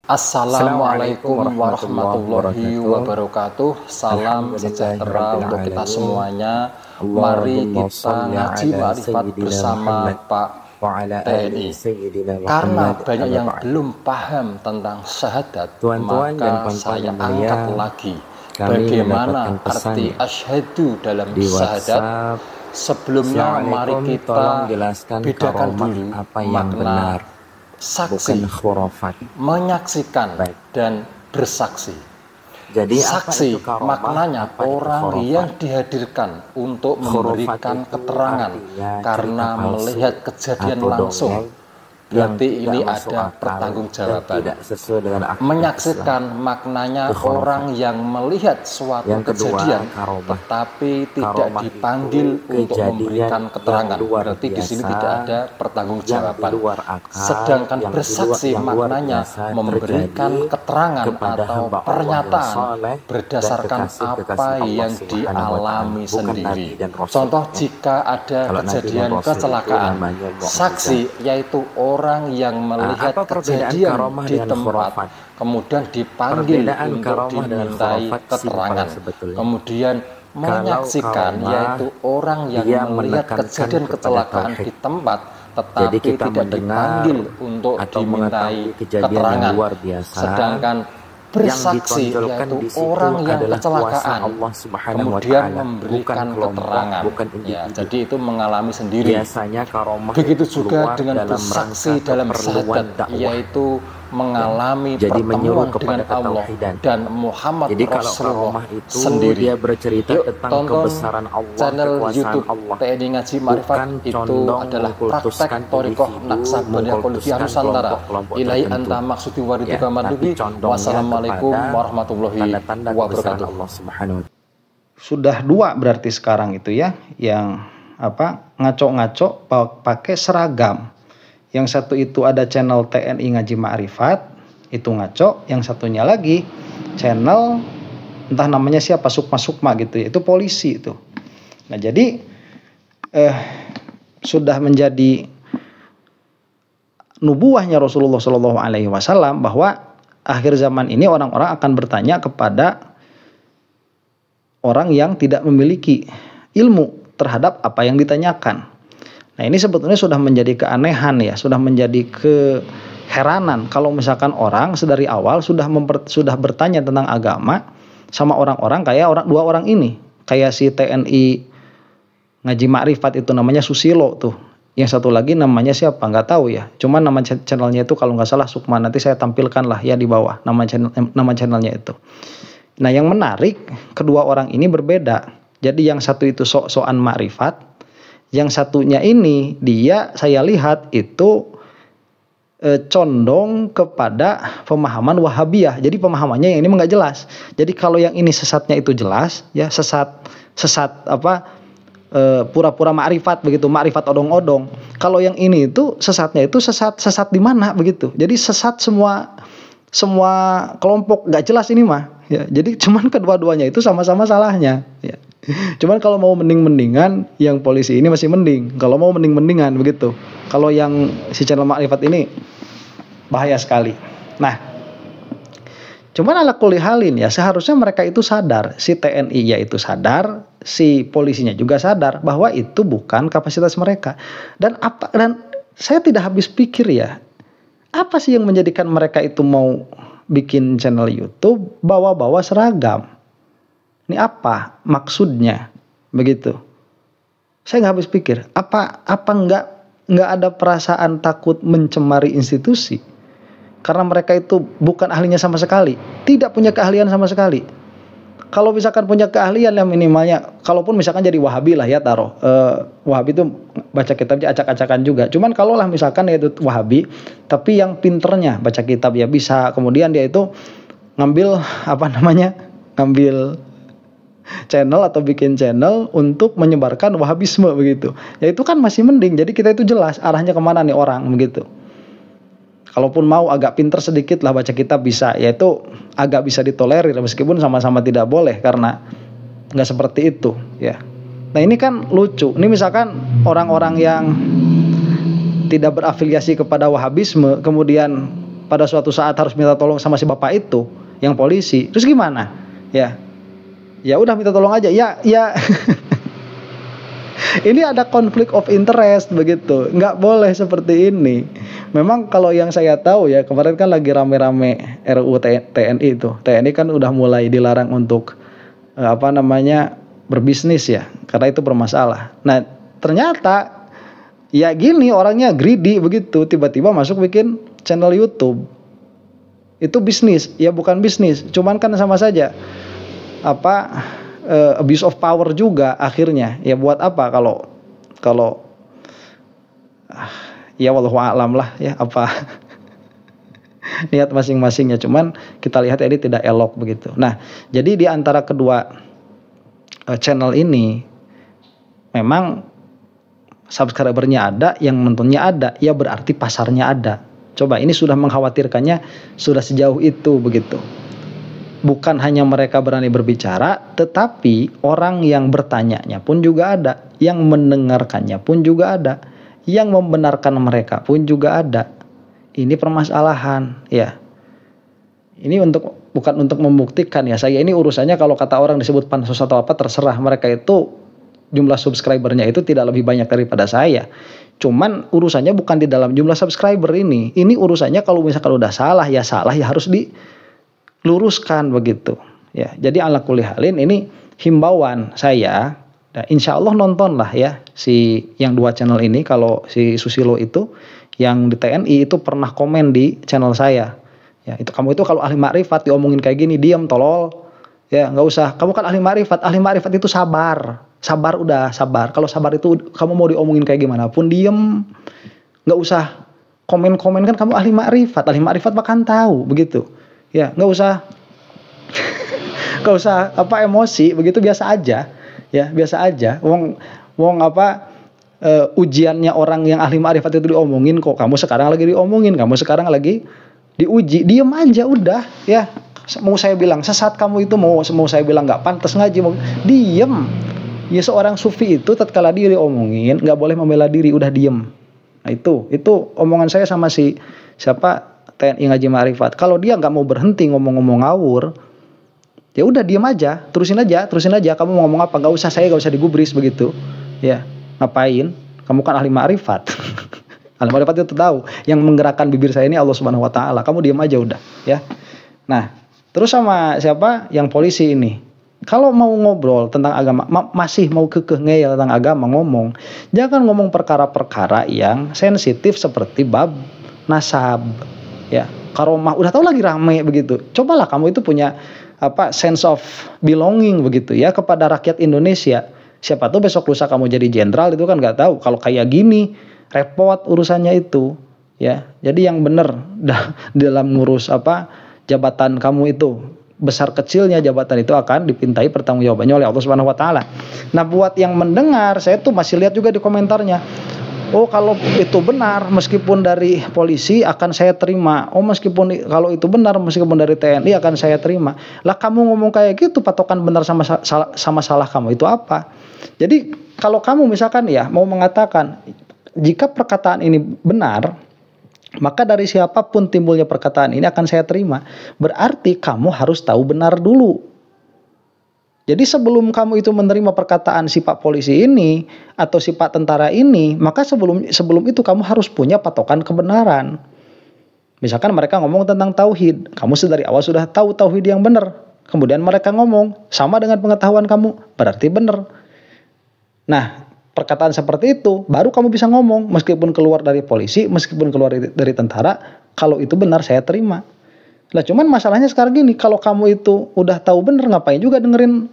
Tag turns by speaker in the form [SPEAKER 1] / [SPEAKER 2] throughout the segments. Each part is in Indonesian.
[SPEAKER 1] Assalamualaikum warahmatullahi wabarakatuh. Salam sejahtera untuk kita semuanya. Mari kita ngaji ma'rifat bersama Pak TNI. Karena banyak yang belum paham tentang syahadat, maka saya angkat lagi bagaimana arti asyhadu dalam syahadat. Sebelumnya mari kita bedakan dulu makna saksi, menyaksikan, dan bersaksi.
[SPEAKER 2] Jadi
[SPEAKER 1] saksi maknanya orang yang dihadirkan untuk memberikan keterangan karena melihat kejadian langsung. Berarti ini ada pertanggungjawaban. Menyaksikan maknanya orang yang melihat suatu kejadian tetapi tidak dipanggil untuk memberikan keterangan. Berarti di sini tidak ada pertanggungjawaban. Sedangkan bersaksi maknanya memberikan keterangan atau pernyataan berdasarkan apa yang dialami sendiri. Contoh, jika ada kejadian kecelakaan, saksi yaitu orang yang melihat kejadian di tempat, kemudian dipanggil untuk dimintai keterangan. Kemudian menyaksikan yaitu orang yang melihat kejadian kecelakaan di tempat, tetapi tidak dipanggil untuk dimintai keterangan. Sedangkan bersaksi yaitu orang yang kecelakaan kemudian memberikan keterangan, ya, jadi itu mengalami sendiri. Begitu juga dengan bersaksi dalam syahadat, yaitu mengalami pertemuan dengan Allah dan Muhammad Rasulullah sendiri.
[SPEAKER 2] Dia bercerita tentang kebesaran Allah,
[SPEAKER 1] channel YouTube TNI Ngaji Ma'rifat itu adalah praktek Thariqah Naqsabandiyah Qulubiyah Nusantara. Ilahi anta maksudi waridika madubi. Wassalamualaikum warahmatullahi wabarakatuh.
[SPEAKER 3] Sudah dua berarti sekarang itu ya, yang ngaco-ngaco pakai seragam. Yang satu itu ada channel TNI Ngaji Ma'rifat, itu ngaco. Yang satunya lagi channel entah namanya siapa, Sukma gitu ya, itu polisi itu. Nah jadi sudah menjadi nubuahnya Rasulullah SAW bahwa akhir zaman ini orang-orang akan bertanya kepada orang yang tidak memiliki ilmu terhadap apa yang ditanyakan. Nah ini sebetulnya sudah menjadi keanehan ya, sudah menjadi keheranan kalau misalkan orang sedari awal sudah bertanya tentang agama sama orang-orang kayak dua orang ini, kayak si TNI Ngaji Ma'rifat itu namanya Susilo tuh, yang satu lagi namanya siapa nggak tahu ya, cuman nama channelnya itu kalau nggak salah Sukma, nanti saya tampilkan lah ya di bawah nama channelnya itu. Nah yang menarik, kedua orang ini berbeda. Jadi yang satu itu sok-sokan ma'rifat, yang satunya ini dia saya lihat itu condong kepada pemahaman Wahabiyah. Jadi pemahamannya yang ini nggak jelas. Jadi kalau yang ini sesatnya itu jelas ya, sesat pura-pura ma'rifat begitu, ma'rifat odong-odong. Kalau yang ini itu sesatnya itu sesat di mana begitu. Jadi sesat semua kelompok, nggak jelas ini mah ya. Jadi cuman kedua-duanya itu sama-sama salahnya ya. Cuman kalau mau mending-mendingan, yang polisi ini masih mending. Kalau mau mending-mendingan begitu. Kalau yang si channel Ma'rifat ini bahaya sekali. Nah, cuman ala kulli halin ya, seharusnya mereka itu sadar, si TNI yaitu sadar, si polisinya juga sadar bahwa itu bukan kapasitas mereka. Dan saya tidak habis pikir ya, apa sih yang menjadikan mereka itu mau bikin channel YouTube bawa-bawa seragam? Ini apa maksudnya begitu? Saya nggak habis pikir. Apa nggak ada perasaan takut mencemari institusi? Karena mereka itu bukan ahlinya sama sekali, tidak punya keahlian sama sekali. Kalau misalkan punya keahlian yang minimalnya, kalaupun misalkan jadi Wahabi lah ya taruh, Wahabi itu baca kitabnya acak-acakan juga. Cuman kalau lah misalkan dia itu Wahabi, tapi yang pinternya baca kitab ya bisa. Kemudian dia itu ngambil ngambil channel atau bikin channel untuk menyebarkan Wahabisme begitu. Ya itu kan masih mending. Jadi kita itu jelas arahnya kemana nih orang begitu. Kalaupun mau agak pinter sedikit lah baca kitab bisa, yaitu agak bisa ditolerir meskipun sama-sama tidak boleh karena nggak seperti itu ya. Nah ini kan lucu. Ini misalkan orang-orang yang tidak berafiliasi kepada Wahabisme kemudian pada suatu saat harus minta tolong sama si bapak itu yang polisi, terus gimana? Ya udah minta tolong aja. Ya ini ada konflik of interest begitu, nggak boleh seperti ini. Memang kalau yang saya tahu ya, kemarin kan lagi rame-rame RUU TNI itu. TNI kan udah mulai dilarang untuk berbisnis ya, karena itu bermasalah. Nah ternyata ya gini, orangnya greedy begitu, tiba-tiba masuk bikin channel YouTube. Itu bisnis, ya bukan bisnis, cuman kan sama saja abuse of power juga akhirnya. Ya buat apa kalau ya wallahu a'lam lah ya apa niat masing-masingnya, cuman kita lihat ini tidak elok begitu. Nah, jadi di antara kedua channel ini memang subscribernya ada, yang nontonnya ada, ya berarti pasarnya ada. Coba ini sudah mengkhawatirkannya sudah sejauh itu begitu. Bukan hanya mereka berani berbicara, tetapi orang yang bertanyanya pun juga ada, yang mendengarkannya pun juga ada, yang membenarkan mereka pun juga ada. Ini permasalahan ya. Ini bukan untuk membuktikan ya. Saya ini urusannya kalau kata orang disebut pansus atau apa terserah, mereka itu jumlah subscribernya itu tidak lebih banyak daripada saya. Cuman urusannya bukan di dalam jumlah subscriber ini. Ini urusannya kalau misalkan udah salah ya harus diluruskan begitu. Ya, jadi ala kulli halin ini himbauan saya. Nah, insya Allah nontonlah ya si yang 2 channel ini. Kalau si Susilo itu yang di TNI itu pernah komen di channel saya. Ya, kamu itu kalau ahli makrifat diomongin kayak gini, diam tolol. Ya, nggak usah. Kamu kan ahli makrifat. Ahli makrifat itu sabar. Sabar udah, sabar. Kalau sabar itu kamu mau diomongin kayak gimana pun diem. Nggak usah komen-komen, kan kamu ahli makrifat. Ahli makrifat bahkan tahu begitu. Ya, nggak usah nggak usah emosi begitu, biasa aja. Ya, biasa aja. Ujiannya orang yang ahli makrifat itu diomongin, kok kamu sekarang lagi diomongin, kamu sekarang lagi diuji, diem aja udah ya. Mau saya bilang sesat kamu itu, mau saya bilang nggak pantas ngaji, mau diem. Ya, seorang sufi itu tatkala dia diomongin nggak boleh membela diri, udah diem. Nah itu omongan saya sama si siapa TNI Ngaji Ma'rifat. Kalau dia nggak mau berhenti ngomong-ngomong ngawur, ya udah diem aja, terusin aja. Kamu mau ngomong apa? Nggak usah digubris begitu. Ya, ngapain? Kamu kan ahli ma'rifat. Ahli ma'rifat itu tahu. Yang menggerakkan bibir saya ini Allah Subhanahu Wa Taala. Kamu diem aja udah. Ya. Nah, terus sama siapa? Yang polisi ini. Kalau mau ngobrol tentang agama, masih mau kekeh ngeyel tentang agama, jangan ngomong perkara-perkara yang sensitif seperti bab nasab, ya, karomah. Udah tahu lagi rame begitu. Cobalah kamu itu punya sense of belonging begitu ya kepada rakyat Indonesia. Siapa tuh besok lusa kamu jadi jenderal, itu kan nggak tahu. Kalau kayak gini repot urusannya itu, ya. Jadi yang benar dalam ngurus jabatan kamu itu, besar kecilnya jabatan itu akan dipintai pertanggungjawabannya oleh Allah Subhanahu Wa Taala. Nah, buat yang mendengar, saya tuh masih lihat juga di komentarnya. Oh, kalau itu benar, meskipun dari polisi akan saya terima. Oh, meskipun kalau itu benar, meskipun dari TNI akan saya terima. Lah, kamu ngomong kayak gitu, patokan benar sama salah kamu itu apa? Jadi kalau kamu misalkan ya mau mengatakan jika perkataan ini benar, maka dari siapapun timbulnya perkataan ini akan saya terima. Berarti kamu harus tahu benar dulu. Jadi sebelum kamu itu menerima perkataan si Pak polisi ini atau si Pak tentara ini, maka sebelum itu kamu harus punya patokan kebenaran. Misalkan mereka ngomong tentang tauhid, kamu dari awal sudah tahu tauhid yang benar. Kemudian mereka ngomong sama dengan pengetahuan kamu, berarti benar. Nah, perkataan seperti itu baru kamu bisa ngomong, meskipun keluar dari polisi, meskipun keluar dari tentara, kalau itu benar saya terima. Lah, cuman masalahnya sekarang gini, kalau kamu itu udah tahu benar, ngapain juga dengerin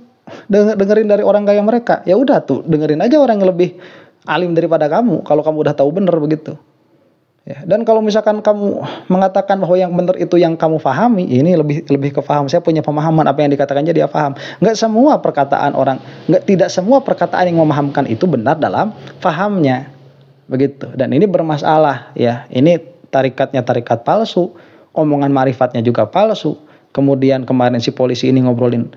[SPEAKER 3] dari orang kayak mereka? Ya udah tuh, dengerin aja orang yang lebih alim daripada kamu kalau kamu udah tahu benar begitu. Ya, dan kalau misalkan kamu mengatakan bahwa yang benar itu yang kamu pahami, ini lebih ke paham. Saya punya pemahaman apa yang dikatakannya dia paham. Tidak semua perkataan yang memahamkan itu benar dalam pahamnya. Begitu. Dan ini bermasalah ya. Ini tarikatnya tarikat palsu, omongan ma'rifatnya juga palsu. Kemudian kemarin si polisi ini ngobrolin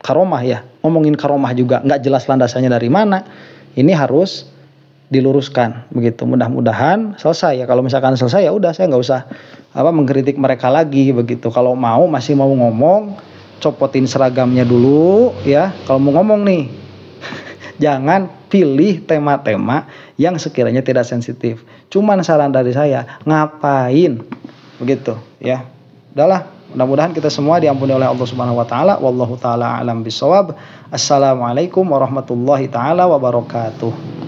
[SPEAKER 3] karomah ya. Ngomongin karomah juga nggak jelas landasannya dari mana. Ini harus diluruskan begitu. Mudah-mudahan selesai ya. Kalau misalkan selesai ya udah, saya nggak usah mengkritik mereka lagi begitu. Kalau masih mau ngomong, copotin seragamnya dulu ya. Kalau mau ngomong nih jangan pilih tema-tema yang sekiranya tidak sensitif. Cuman saran dari saya, ngapain begitu ya. Udahlah, mudah-mudahan kita semua diampuni oleh Allah Subhanahu wa taala. Wallahu taala alam bisawab. Assalamualaikum warahmatullahi taala wabarakatuh.